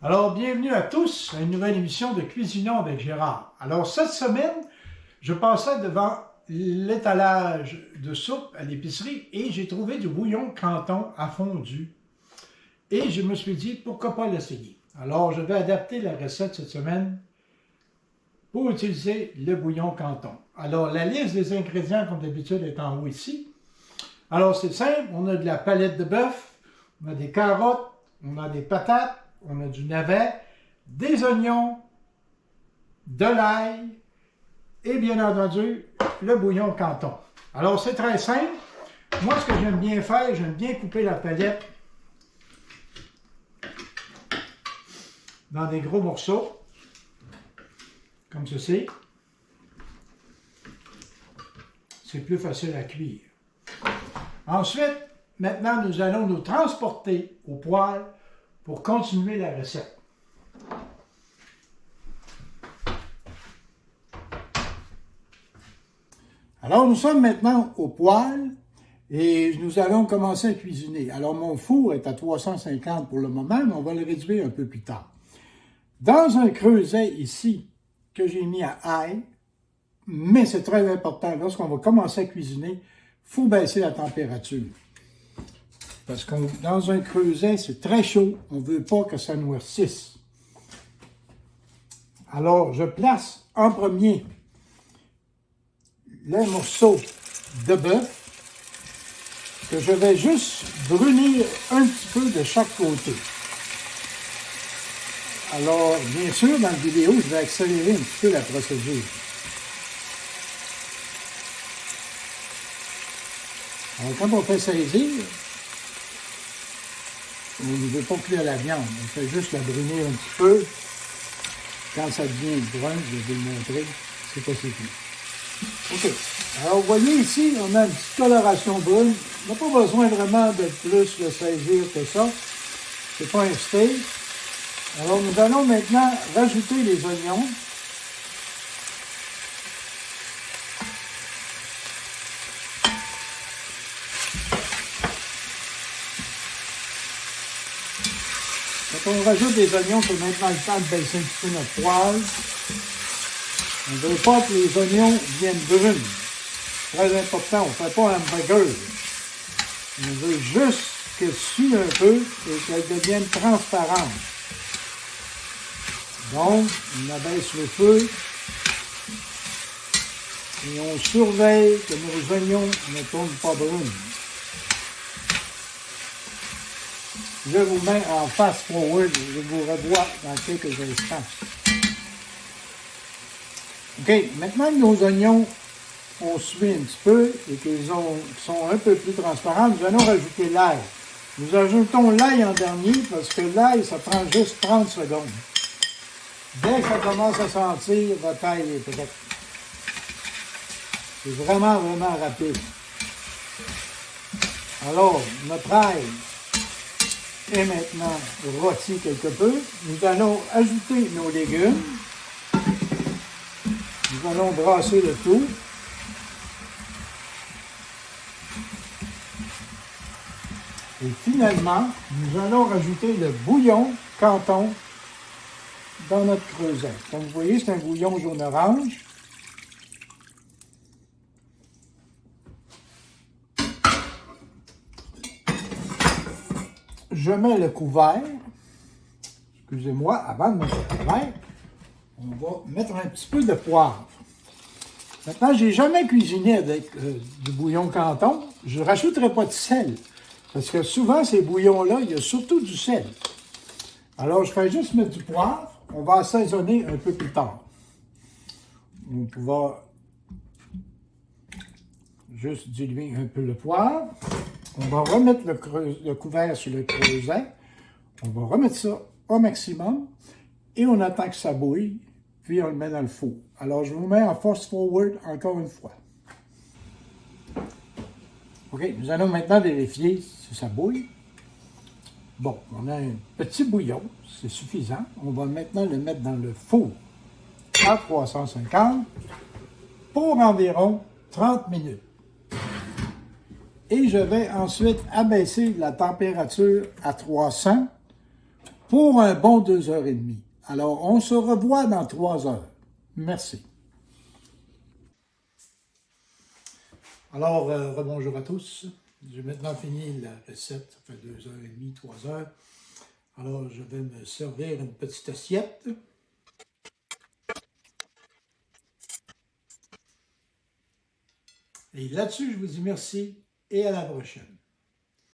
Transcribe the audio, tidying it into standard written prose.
Alors, bienvenue à tous à une nouvelle émission de Cuisinons avec Gérard. Alors, cette semaine, je passais devant l'étalage de soupe à l'épicerie et j'ai trouvé du bouillon Canton à fondu. Et je me suis dit, pourquoi pas l'essayer? Alors, je vais adapter la recette cette semaine pour utiliser le bouillon Canton. Alors, la liste des ingrédients, comme d'habitude, est en haut ici. Alors, c'est simple, on a de la palette de bœuf, on a des carottes, on a des patates, on a du navet, des oignons, de l'ail et bien entendu le bouillon Canton. Alors c'est très simple. Moi ce que j'aime bien faire, j'aime bien couper la palette dans des gros morceaux, comme ceci. C'est plus facile à cuire. Ensuite, maintenant nous allons nous transporter au poêle pour continuer la recette. Alors, nous sommes maintenant au poêle et nous allons commencer à cuisiner. Alors, mon four est à 350 pour le moment, mais on va le réduire un peu plus tard. Dans un creuset ici, que j'ai mis à ail, mais c'est très important, lorsqu'on va commencer à cuisiner, il faut baisser la température. Parce que dans un creuset, c'est très chaud. On ne veut pas que ça noircisse. Alors, je place en premier les morceaux de bœuf que je vais juste brunir un petit peu de chaque côté. Alors, bien sûr, dans la vidéo, je vais accélérer un petit peu la procédure. Alors, quand on fait saisir, on ne veut pas cuire la viande, on fait juste la brunir un petit peu. Quand ça devient brun, je vais vous le montrer, c'est pas c'est cuit. OK. Alors, vous voyez ici, on a une petite coloration brune. On n'a pas besoin vraiment de plus de saisir que ça. C'est pas un steak. Alors, nous allons maintenant rajouter les oignons. Quand on rajoute des oignons, c'est maintenant le temps de baisser un petit peu notre poêle. On ne veut pas que les oignons viennent bruns. Très important, on ne fait pas un hamburger. On veut juste qu'elle sue un peu et qu'elle devienne transparente. Donc, on abaisse le feu et on surveille que nos oignons ne tournent pas bruns. Je vous mets en fast forward, je vous revois dans quelques instants. OK, maintenant que nos oignons ont sué un petit peu et qu'ils sont un peu plus transparents, nous allons rajouter l'ail. Nous ajoutons l'ail en dernier parce que l'ail, ça prend juste 30 secondes. Dès que ça commence à sentir, votre ail est prêt. C'est vraiment, vraiment rapide. Alors, notre ail est maintenant rôti quelque peu. Nous allons ajouter nos légumes. Nous allons brasser le tout. Et finalement, nous allons rajouter le bouillon Canton dans notre creuset. Comme vous voyez, c'est un bouillon jaune-orange. Je mets le couvert. Excusez-moi, avant de mettre le couvert, on va mettre un petit peu de poivre. Maintenant, je n'ai jamais cuisiné avec du bouillon Canton. Je ne rajouterai pas de sel. Parce que souvent, ces bouillons-là, il y a surtout du sel. Alors, je fais juste mettre du poivre. On va assaisonner un peu plus tard. Donc, on va juste diluer un peu le poivre. On va remettre le couvert sur le creuset. On va remettre ça au maximum. Et on attend que ça bouille. Puis on le met dans le four. Alors, je vous mets en fast forward encore une fois. OK, nous allons maintenant vérifier si ça bouille. Bon, on a un petit bouillon, c'est suffisant. On va maintenant le mettre dans le four à 350 pour environ 30 minutes. Et je vais ensuite abaisser la température à 300 pour un bon 2h30. Alors, on se revoit dans 3 heures. Merci. Alors, rebonjour à tous. J'ai maintenant fini la recette. Ça fait 2h30, 3 heures. Alors, je vais me servir une petite assiette. Et là-dessus, je vous dis merci et à la prochaine.